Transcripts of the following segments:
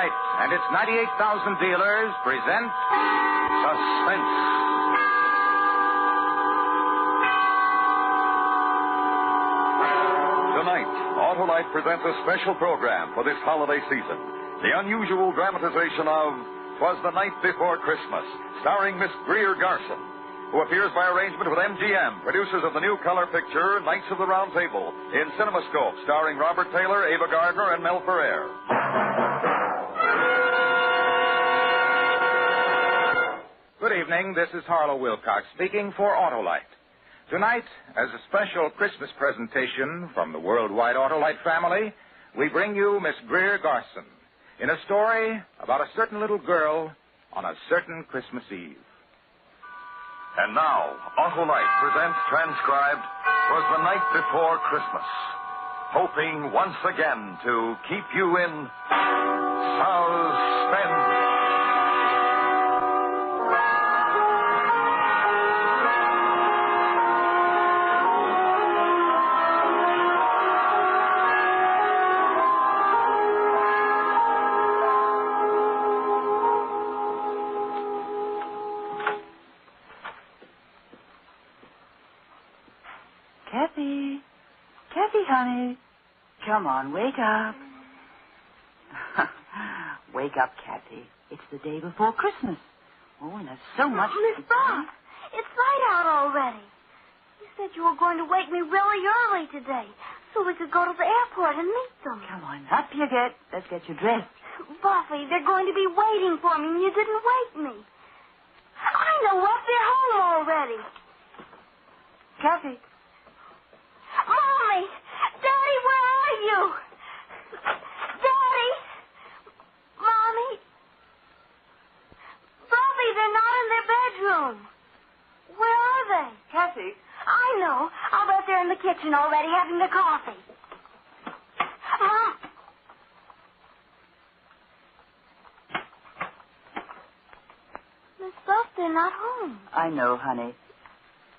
Autolite and its 98,000 dealers present Suspense. Tonight, Autolite presents a special program for this holiday season. The unusual dramatization of 'Twas the Night Before Christmas, starring Miss Greer Garson, who appears by arrangement with MGM, producers of the new color picture Knights of the Round Table, in CinemaScope, starring Robert Taylor, Ava Gardner, and Mel Ferrer. Good evening. This is Harlow Wilcox speaking for Autolite. Tonight, as a special Christmas presentation from the worldwide Autolite family, we bring you Miss Greer Garson in a story about a certain little girl on a certain Christmas Eve. And now, Autolite presents transcribed 'Twas the Night Before Christmas, hoping once again to keep you in suspense. Kathy, honey. Come on, wake up. Wake up, Kathy. It's the day before Christmas. Oh, and there's so much... Miss Bob, it's light out already. You said you were going to wake me really early today so we could go to the airport and meet them. Come on, up you get. Let's get you dressed. Buffy, they're going to be waiting for me, and you didn't wake me. I know what. They're home already. Kathy. Mommy! Daddy, where are you? Daddy! Mommy! Buffy, they're not in their bedroom. Where are they? Kathy. I know. I'll bet they're in the kitchen already having their coffee. Mom! Miss Buff, they're not home. I know, honey.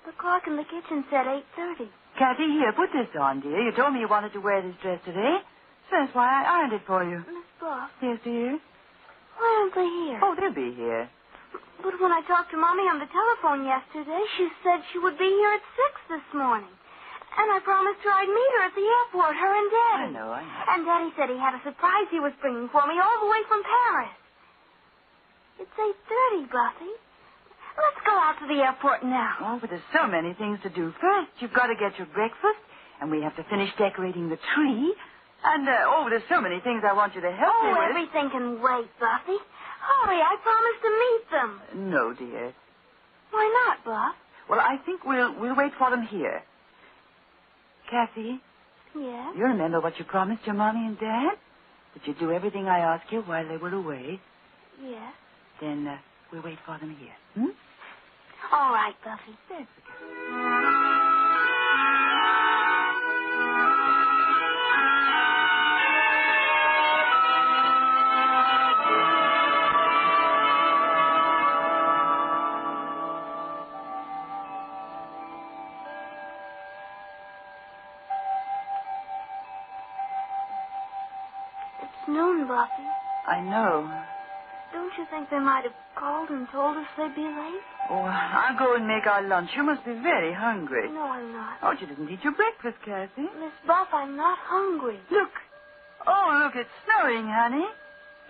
The clock in the kitchen said 8:30. Kathy, here, put this on, dear. You told me you wanted to wear this dress today, so that's why I ironed it for you. Miss Buff, Yes, dear? why aren't they here? Oh, they'll be here. But when I talked to Mommy on the telephone yesterday, she said she would be here at 6 this morning. And I promised her I'd meet her at the airport, her and Daddy. I know. And Daddy said he had a surprise he was bringing for me all the way from Paris. It's 8:30, Buffy. Let's go out to the airport now. Oh, but there's so many things to do. First, you've got to get your breakfast, and we have to finish decorating the tree. And, there's so many things I want you to help me with. Everything can wait, Buffy. Hurry, I promised to meet them. No, dear. Why not, Buff? Well, I think we'll wait for them here. Kathy, Yes? you remember what you promised your Mommy and Dad? That you'd do everything I asked you while they were away. Yes. Then, we'll wait for them here. Hmm? All right, Buffy. That's It's noon, Buffy. I know. Don't you think they might have called and told us they'd be late? Oh, I'll go and make our lunch. You must be very hungry. No, I'm not. Oh, you didn't eat your breakfast, Kathy. Miss Buff, I'm not hungry. Look. Oh, look, it's snowing, honey.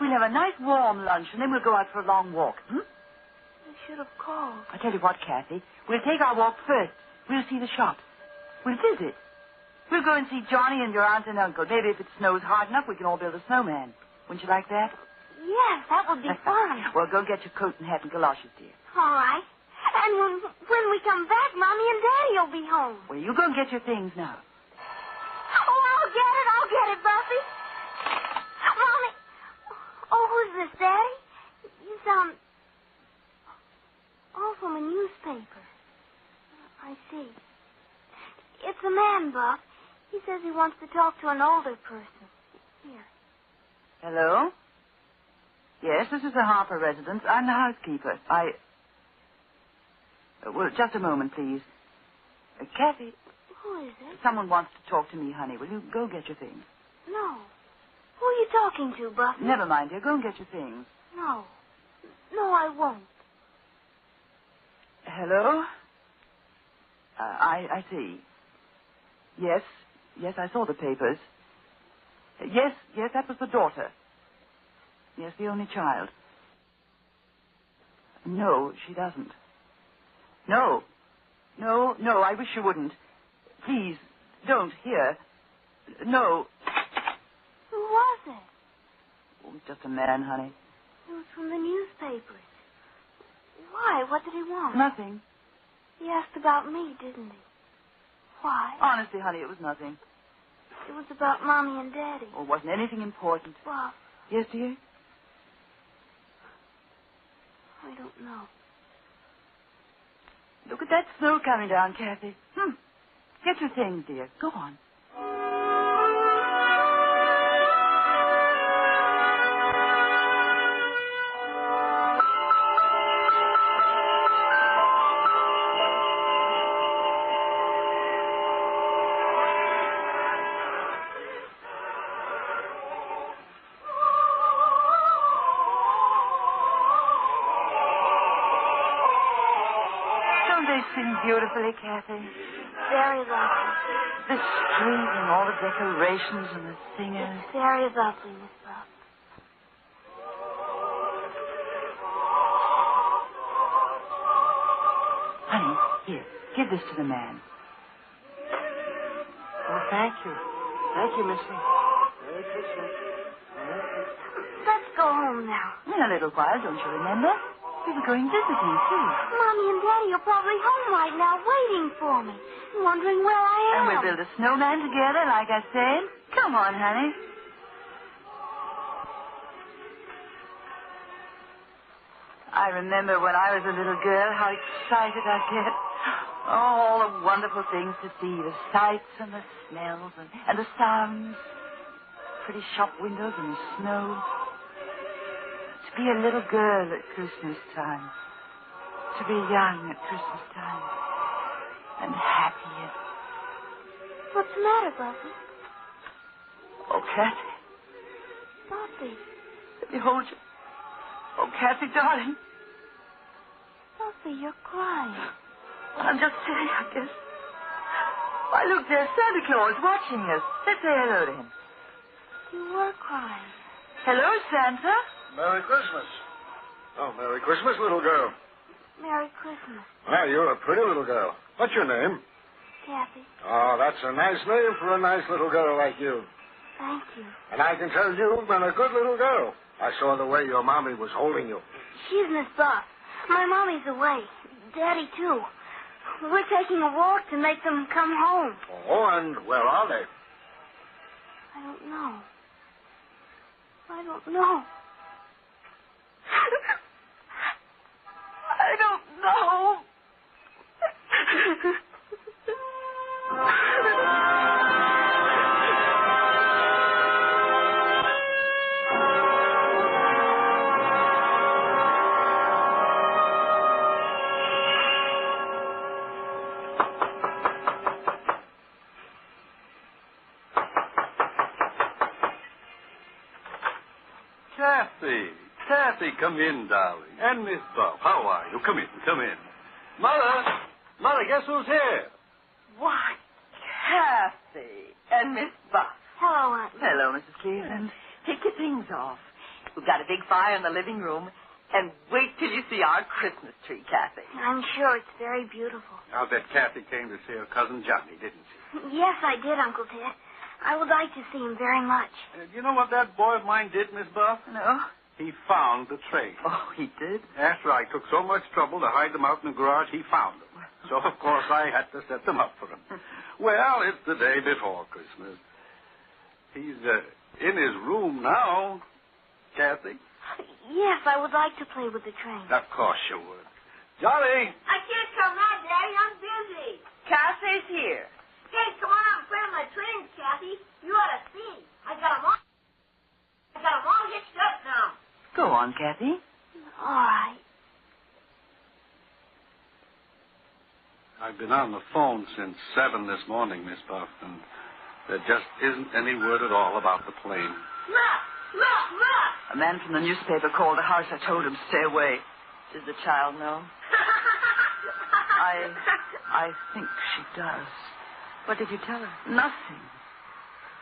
We'll have a nice warm lunch, and then we'll go out for a long walk. You should have called. I tell you what, Kathy. We'll take our walk first. We'll see the shops. We'll visit. We'll go and see Johnny and your aunt and uncle. Maybe if it snows hard enough, we can all build a snowman. Wouldn't you like that? Yes, that would be fun. Well, go get your coat and hat and galoshes, dear. All right. And when we come back, Mommy and Daddy will be home. Well, you go and get your things now. Oh, I'll get it, Buffy. Mommy. Oh, who's this, Daddy? You sound... Oh, from a newspaper. I see. It's a man, Buff. He says he wants to talk to an older person. Here. Hello? Yes, this is the Harper residence. I'm the housekeeper. Well, just a moment, please. Kathy. Who is it? Someone wants to talk to me, honey. Will you go get your things? No. Who are you talking to, Buffy? Never mind, dear. Go and get your things. No. No, I won't. Hello? I see. Yes, I saw the papers. Yes, that was the daughter. Yes, the only child. No, she doesn't. No, I wish you wouldn't. Please, don't. Here. No. Who was it? Oh, just a man, honey. It was from the newspapers. Why? What did he want? Nothing. He asked about me, didn't he? Why? Honestly, honey, it was nothing. It was about Mommy and Daddy. Oh, wasn't anything important. Well, Yes, dear? I don't know. Look at that snow coming down, Kathy. Get your things, dear. Go on. They sing beautifully, Kathy. Very lovely. The street and all the decorations and the singers. It's very lovely, Miss Buff. Honey, here, give this to the man. Oh, thank you. Thank you, Missy. Merry Christmas. Let's go home now. In a little while, don't you remember? We were going visiting, too. Mommy and Daddy are probably home right now waiting for me, wondering where I am. And we'll build a snowman together, like I said. Come on, honey. I remember when I was a little girl how excited I'd get. All the wonderful things to see, the sights and the smells and the sounds. Pretty shop windows and the snow. To be a little girl at Christmas time. To be young at Christmas time. And happy. What's the matter, Buffy? Oh, Kathy. Buffy. Let me hold you. Oh, Kathy, darling. Buffy, you're crying. I'm just silly, I guess. Why, look, there's Santa Claus watching us. Let's say hello to him. You were crying. Hello, Santa. Merry Christmas. Oh, Merry Christmas, little girl. Merry Christmas, Well, you're a pretty little girl. What's your name? Kathy. Oh, that's a nice name for a nice little girl like you. Thank you. And I can tell you've been a good little girl. I saw the way your mommy was holding you. She's Miss Buff. My mommy's away. Daddy, too. We're taking a walk to make them come home. Oh, and where are they? I don't know. I don't know. I don't know. Kathy, come in, darling. And Miss Buff, how are you? Come in. Mother, guess who's here? Why, Kathy and Miss Buff. Hello, Aunt. Hello, Mrs. Cleveland. Take your things off. We've got a big fire in the living room. And wait till you see our Christmas tree, Kathy. I'm sure it's very beautiful. I'll bet Kathy came to see her cousin Johnny, didn't she? Yes, I did, Uncle Ted. I would like to see him very much. You know what that boy of mine did, Miss Buff? No? He found the train. Oh, he did? After I took so much trouble to hide them out in the garage, he found them. So, of course, I had to set them up for him. Well, it's the day before Christmas. He's in his room now, Kathy. Yes, I would like to play with the train. Of course you would. Johnny! I can't come out, Daddy. I'm busy. Cassie's here. Hey, come on out and play with my trains, Kathy. You ought to see. I got them all hitched up now. Go on, Kathy. All right. I've been on the phone since 7 this morning, Miss Buff, and there just isn't any word at all about the plane. Look! A man from the newspaper called the house. I told him to stay away. Does the child know? I think she does. What did you tell her? Nothing.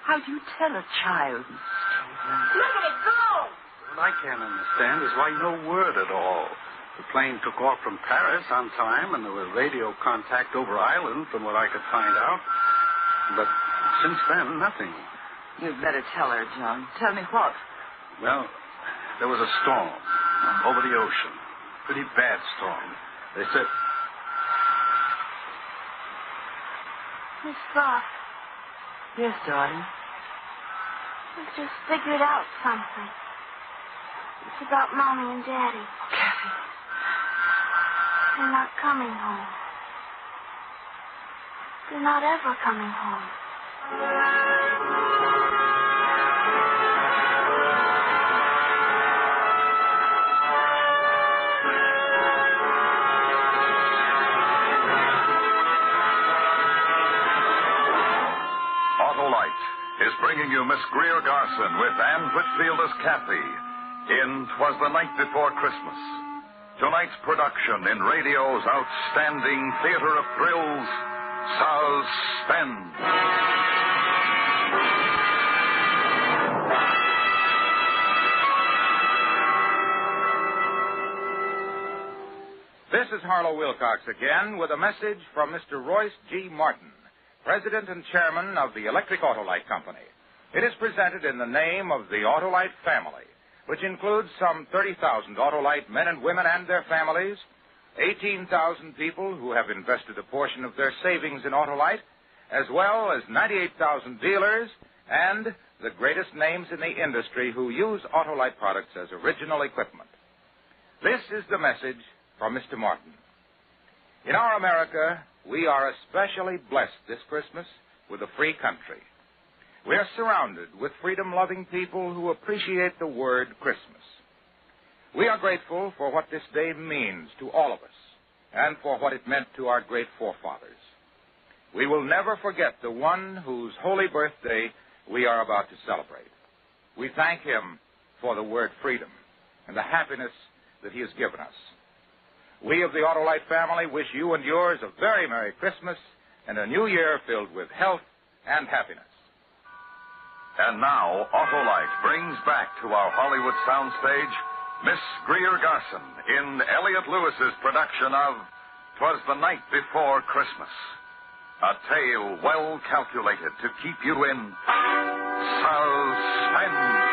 How do you tell a child? Look at it go! What I can't understand is why no word at all. The plane took off from Paris on time, and there was radio contact over island from what I could find out. But since then, nothing. You'd better tell her, John. Tell me what? Well, there was a storm over the ocean. Pretty bad storm. They said... Miss Fox, Yes, darling. we just figured out something. It's about Mommy and Daddy. Kathy. They're not coming home. They're not ever coming home. Autolite is bringing you Miss Greer Garson with Anne Whitfield as Kathy in 'Twas the Night Before Christmas. Tonight's production in radio's outstanding theater of thrills, Suspense. This is Harlow Wilcox again with a message from Mr. Royce G. Martin, President and Chairman of the Electric Autolite Company. It is presented in the name of the Autolite family, which includes some 30,000 Autolite men and women and their families, 18,000 people who have invested a portion of their savings in Autolite, as well as 98,000 dealers and the greatest names in the industry who use Autolite products as original equipment. This is the message from Mr. Martin. In our America, we are especially blessed this Christmas with a free country. We are surrounded with freedom-loving people who appreciate the word Christmas. We are grateful for what this day means to all of us and for what it meant to our great forefathers. We will never forget the one whose holy birthday we are about to celebrate. We thank him for the word freedom and the happiness that he has given us. We of the Autolite family wish you and yours a very Merry Christmas and a new year filled with health and happiness. And now, Autolite brings back to our Hollywood soundstage Miss Greer Garson in Elliot Lewis's production of 'Twas the Night Before Christmas. A tale well calculated to keep you in suspense.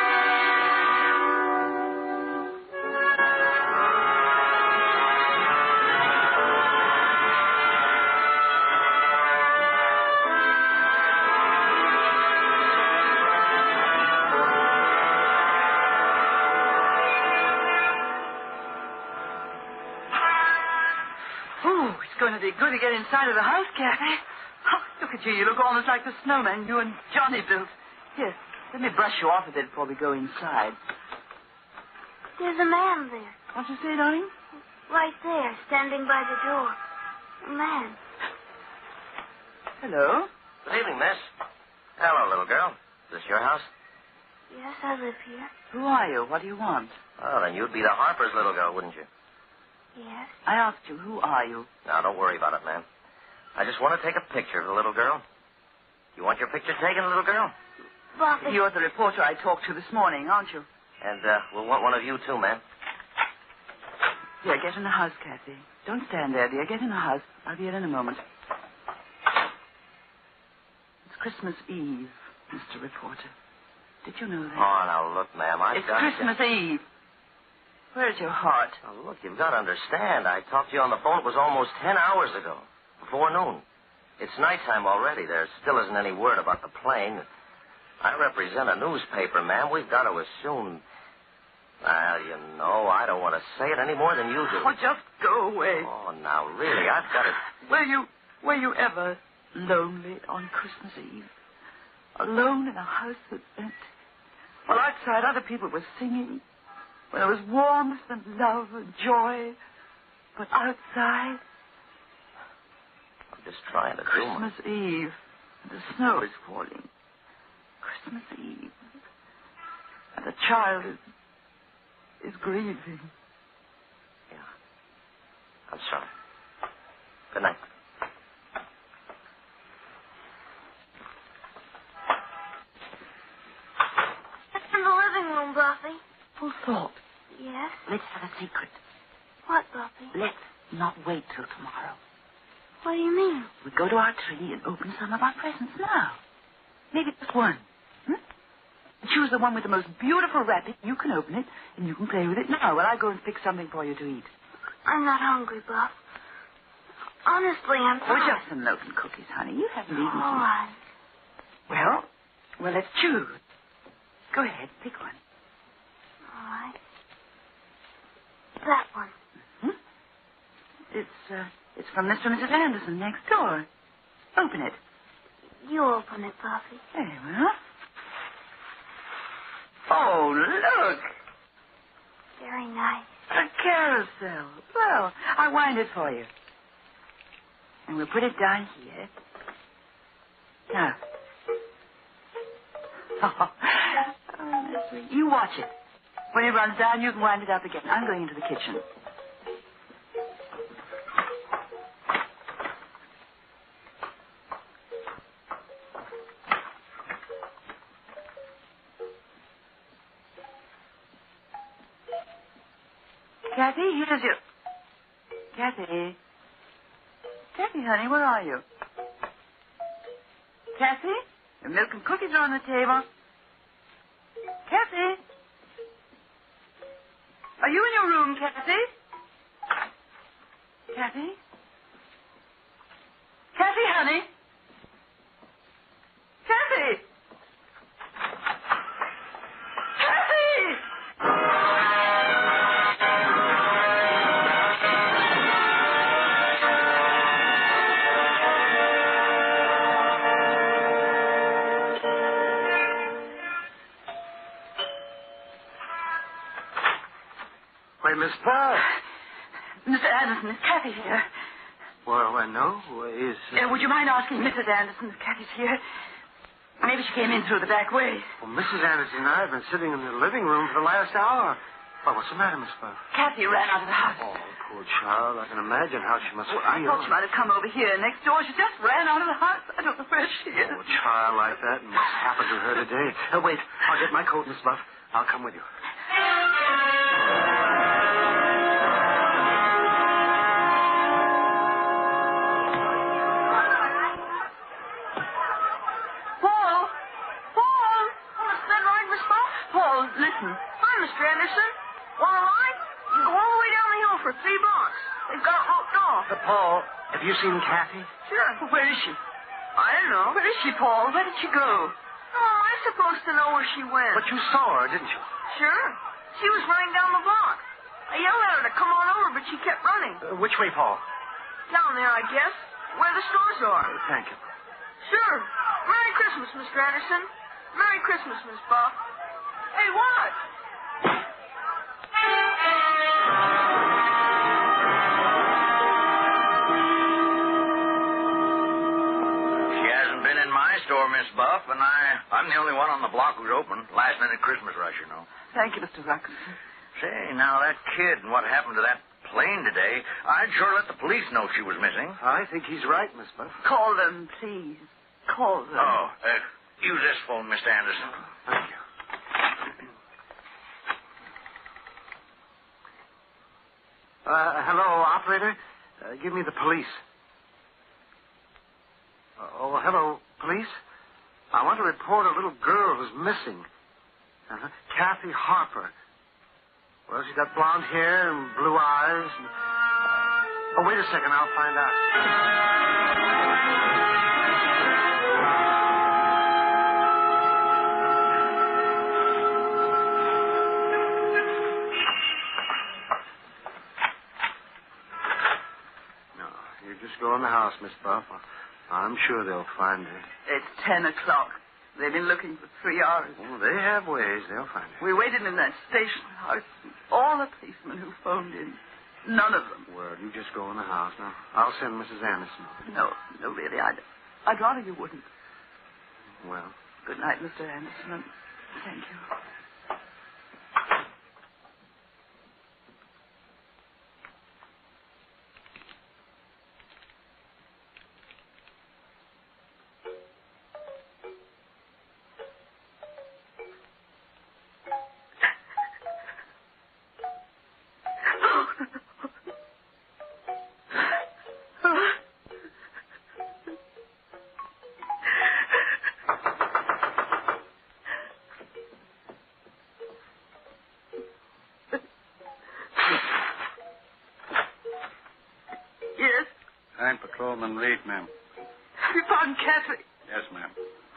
Oh, it's going to be good to get inside of the house, Kathy. Oh, look at you. You look almost like the snowman you and Johnny built. Here, let me brush you off a bit before we go inside. There's a man there, What you say, darling? right there, standing by the door. A man. Hello? Good evening, miss. Hello, little girl. Is this your house? Yes, I live here. Who are you? What do you want? Oh, then you'd be the Harper's little girl, wouldn't you? Yes. I asked you, who are you? Now, don't worry about it, ma'am. I just want to take a picture of the little girl. You want your picture taken, little girl? Buffy. You're the reporter I talked to this morning, aren't you? And we'll want one of you, too, ma'am. Here, get in the house, Kathy. Don't stand there, dear. Get in the house. I'll be in a moment. It's Christmas Eve, Mr. Reporter. Did you know that? Oh, now, look, ma'am, I've It's got Christmas Eve. Where's your heart? Now, look, you've got to understand. I talked to you on the phone. It was almost 10 hours ago, before noon. It's nighttime already. There still isn't any word about the plane. I represent a newspaper, ma'am. We've got to assume... Well, you know, I don't want to say it any more than you do. Oh, just go away. Oh, now, really, I've got to... Were you ever lonely on Christmas Eve? Alone in a house that's empty? Well, outside, other people were singing. Well, there was warmth and love and joy. But outside... I'm just trying to do Christmas Eve. And the snow is falling. Christmas Eve. The child is grieving. Yeah. I'm sorry. Good night. It's in the living room, Buffy. Full thought. Yes? Let's have a secret. What, Buffy? Let's not wait till tomorrow. What do you mean? We go to our tree and open some of our presents now. Maybe just one. Choose the one with the most beautiful wrapping. You can open it, and you can play with it now while I go and fix something for you to eat. I'm not hungry, Buff. Honestly, I'm Oh, not. just some milk and cookies, honey. You haven't eaten All some. right. Well, let's choose. Go ahead, pick one. All right. That one. It's from Mr. and Mrs. Anderson next door. Open it. You open it, Buffy. Very well. Oh, look. Very nice. A carousel. Well, I'll wind it for you. And we'll put it down here. Now. Oh, you watch it. When it runs down, you can wind it up again. I'm going into the kitchen. Kathy, here's your... Kathy. Kathy, honey, where are you? Kathy? The milk and cookies are on the table. Kathy? Are you in your room, Kathy? Kathy? Kathy, honey? Kathy? Kathy! Why, Miss Pearl. Mr. Anderson, is Kathy here? Well, no. Would you mind asking Mrs. Anderson if Kathy's here? Maybe she came in through the back way. Well, Mrs. Anderson and I have been sitting in the living room for the last hour. Well, what's the matter, Miss Pearl? Kathy ran out of the house. Oh, poor child. I can imagine how she must feel. I thought she might have come over here next door. She just ran out of the house. I don't know where she is. Oh, a child like that must happen to her today. Wait. I'll get my coat, Miss Buff. I'll come with you. Listen. Hi, Mr. Anderson. Want a ride? You go all the way down the hill for 3 blocks. They've got it roped off. Paul, have you seen Kathy? Sure. Where is she? I don't know. Where is she, Paul? Where did she go? Oh, I'm supposed to know where she went. But you saw her, didn't you? Sure. She was running down the block. I yelled at her to come on over, but she kept running. Which way, Paul? Down there, I guess. Where the stores are. Thank you. Sure. Merry Christmas, Mr. Anderson. Merry Christmas, Miss Buff. Hey, what? She hasn't been in my store, Miss Buff, and I'm the only one on the block who's open. Last minute Christmas rush, you know. Thank you, Mr. Ruckinson. Say, now that kid and what happened to that plane today, I'd sure let the police know she was missing. I think he's right, Miss Buff. Call them, please. Call them. Oh, use this phone, Mr. Anderson. Thank you. Hello, operator. Give me the police. Hello, police. I want to report a little girl who's missing. Kathy Harper. Well, she's got blonde hair and blue eyes. Oh, wait a second. I'll find out. Just go in the house, Miss Buff. I'm sure they'll find her. It's 10 o'clock. They've been looking for 3 hours. Oh, they have ways. They'll find her. We waited in that station house. All the policemen who phoned in. None of them. Well, you just go in the house now. I'll send Mrs. Anderson. No, really, I'd rather you wouldn't. Well. Good night, Mr. Anderson, and thank you. gentleman read, ma'am. You found Kathy. Yes, ma'am.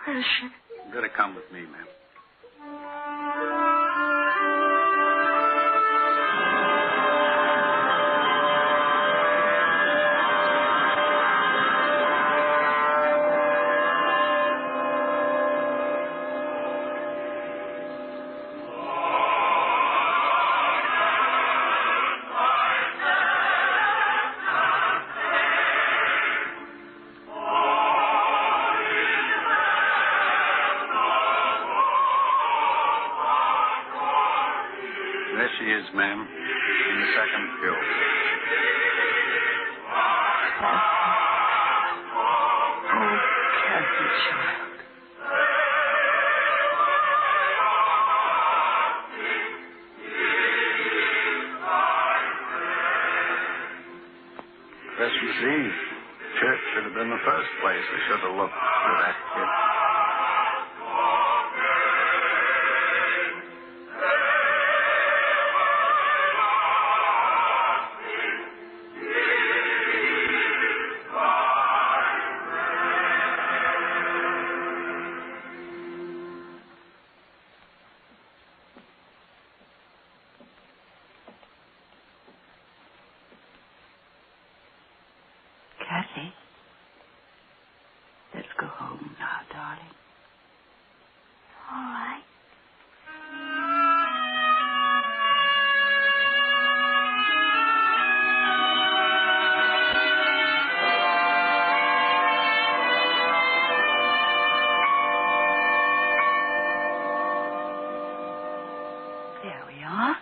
Where is she? You better come with me, ma'am. There she is, ma'am, in the second pew. Oh, Kathy, child. Christmas Eve. Church should have been the first place we should have looked for that kid. Kathy, let's go home now, darling. All right. There we are.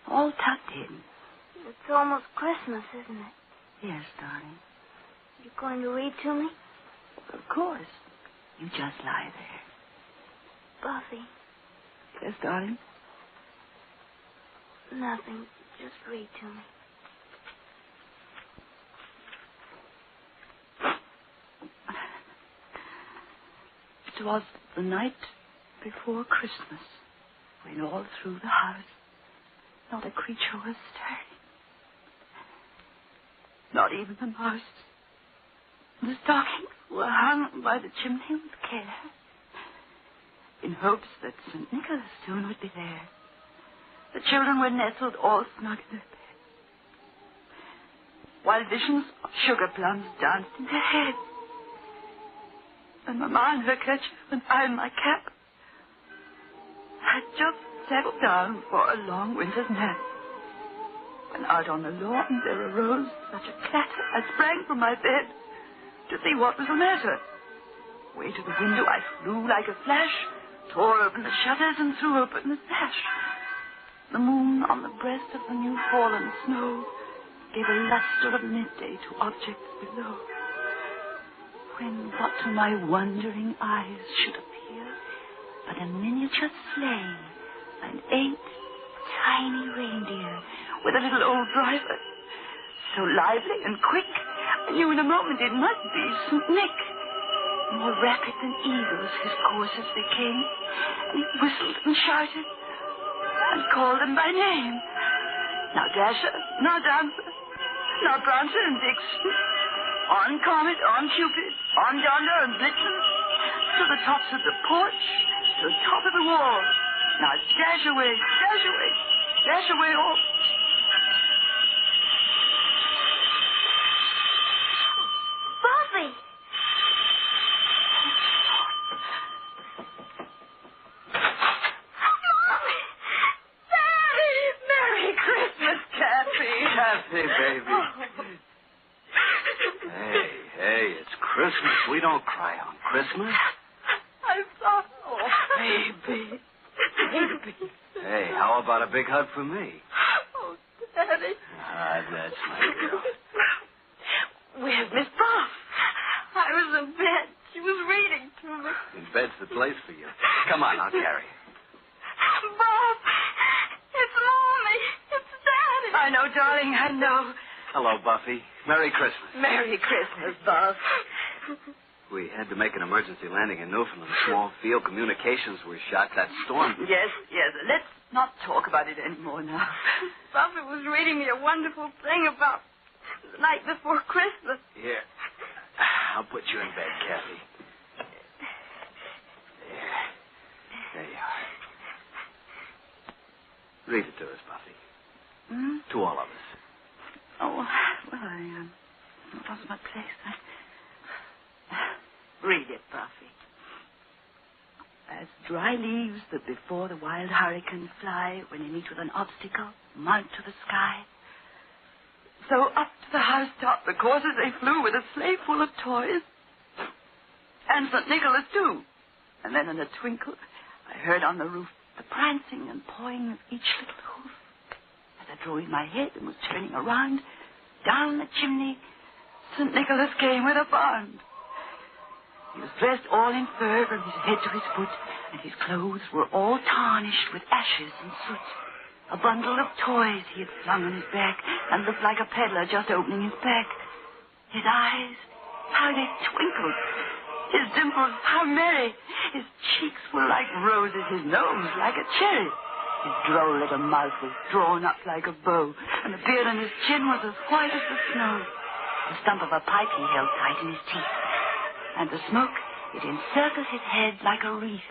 All tucked in. It's almost Christmas, isn't it? Yes, darling. You going to read to me? Of course. You just lie there. Buffy, Yes, darling? nothing. Just read to me. It was the night before Christmas, when all through the house not a creature was stirring. Not even the mouse. The stockings were hung by the chimney with care, in hopes that St. Nicholas soon would be there. The children were nestled all snug in their beds, while visions of sugar plums danced in their heads. And Mamma in her kerchief and I in my cap had just settled down for a long winter's nap, when out on the lawn there arose such a clatter I sprang from my bed to see what was the matter. Way to the window I flew like a flash, tore open the shutters and threw open the sash. The moon on the breast of the new fallen snow gave a luster of midday to objects below, when what to my wondering eyes should appear but a miniature sleigh and 8 tiny reindeer with a little old driver, so lively and quick I knew in a moment it must be St. Nick. More rapid than eagles his coursers they came, and he whistled and shouted and called them by name. Now Dasher, now Dancer, now Prancer and Vixen, on Comet, on Cupid, on Donder and Blitzen, to the tops of the porch, to the top of the wall. Now dash away, dash away, dash away all. Buffy! Merry Christmas, Kathy. Kathy, baby. Hey, it's Christmas. We don't cry on Christmas. I'm sorry. Oh, baby. Hey, how about a big hug for me? Oh, Daddy. That's my girl. Where's Miss Buff? I was in bed. She was reading to me. In bed's the place for you. Come on, I'll carry you. Buff, it's Mommy. It's Daddy. I know, darling, I know. Hello, Buffy. Merry Christmas. Merry Christmas, Buff. We had to make an emergency landing in Newfoundland. Small field communications were shot. That storm. Yes. Let's not talk about it anymore now. Buffy was reading me a wonderful thing about the night before Christmas. Here. I'll put you in bed, Kathy. There you are. Read it to us, Buffy. Hmm? To all of us. Oh, well, I lost my place. Read it, Buffy. As dry leaves that before the wild hurricane fly when they meet with an obstacle, mount to the sky, so up to the housetop the coursers they flew with a sleigh full of toys. And St. Nicholas, too. And then in a twinkle, I heard on the roof the prancing and pawing of each little hoof. As I drew in my head and was turning around, down the chimney, St. Nicholas came with a bound. He was dressed all in fur from his head to his foot, and his clothes were all tarnished with ashes and soot. A bundle of toys he had flung on his back and looked like a peddler just opening his pack. His eyes, how they twinkled. His dimples, how merry. His cheeks were like roses, his nose like a cherry. His droll little mouth was drawn up like a bow, and the beard on his chin was as white as the snow. The stump of a pipe he held tight in his teeth, and the smoke, it encircled his head like a wreath.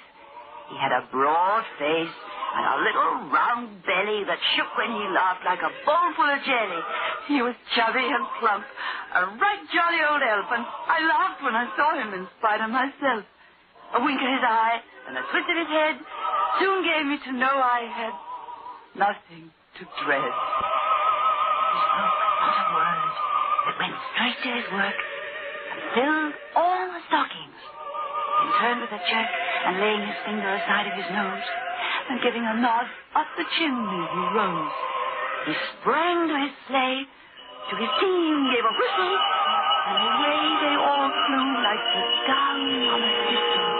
He had a broad face and a little round belly that shook when he laughed like a bowl full of jelly. He was chubby and plump, a right jolly old elf, and I laughed when I saw him in spite of myself. A wink of his eye and a twist of his head soon gave me to know I had nothing to dread. He spoke not a word, but went straight to his work and filled all the stockings. Then turned with a jerk and laying his finger aside of his nose and giving a nod up the chimney he rose. He sprang to his sleigh, to his team gave a whistle, and away they all flew like the down on a thistle.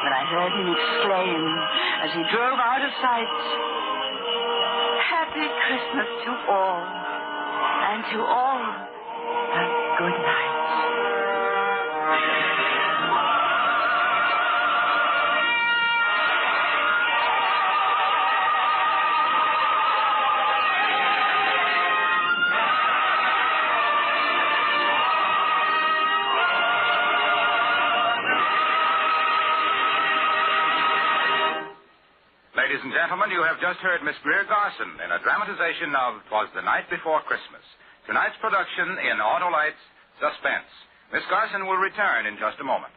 When I heard him exclaim as he drove out of sight, "Happy Christmas to all, and to all a good night." Ladies and gentlemen, you have just heard Miss Greer Garson in a dramatization of 'Twas the Night Before Christmas. Tonight's production in Autolite's Suspense. Miss Garson will return in just a moment.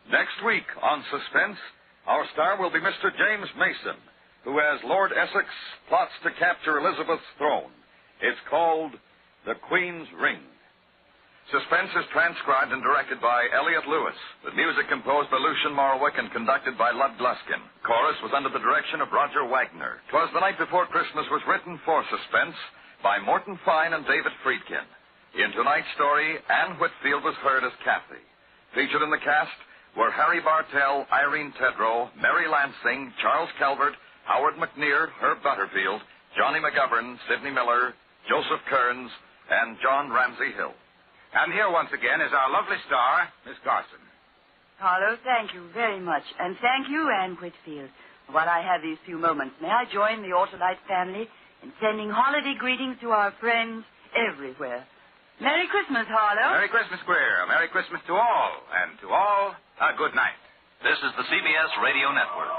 Next week on Suspense, our star will be Mr. James Mason, who, as Lord Essex, plots to capture Elizabeth's throne. It's called The Queen's Ring. Suspense is transcribed and directed by Elliot Lewis, with music composed by Lucian Morwick and conducted by Lud Gluskin. Chorus was under the direction of Roger Wagner. 'Twas the Night Before Christmas was written for Suspense by Morton Fine and David Friedkin. In tonight's story, Anne Whitfield was heard as Kathy. Featured in the cast were Harry Bartell, Irene Tedrow, Mary Lansing, Charles Calvert, Howard McNear, Herb Butterfield, Johnny McGovern, Sidney Miller, Joseph Kearns, and John Ramsey Hill. And here once again is our lovely star, Miss Garson. Harlow, thank you very much. And thank you, Anne Whitfield. While I have these few moments, may I join the Autolite family in sending holiday greetings to our friends everywhere. Merry Christmas, Harlow. Merry Christmas, Greer. Merry Christmas to all. And to all, a good night. This is the CBS Radio Network.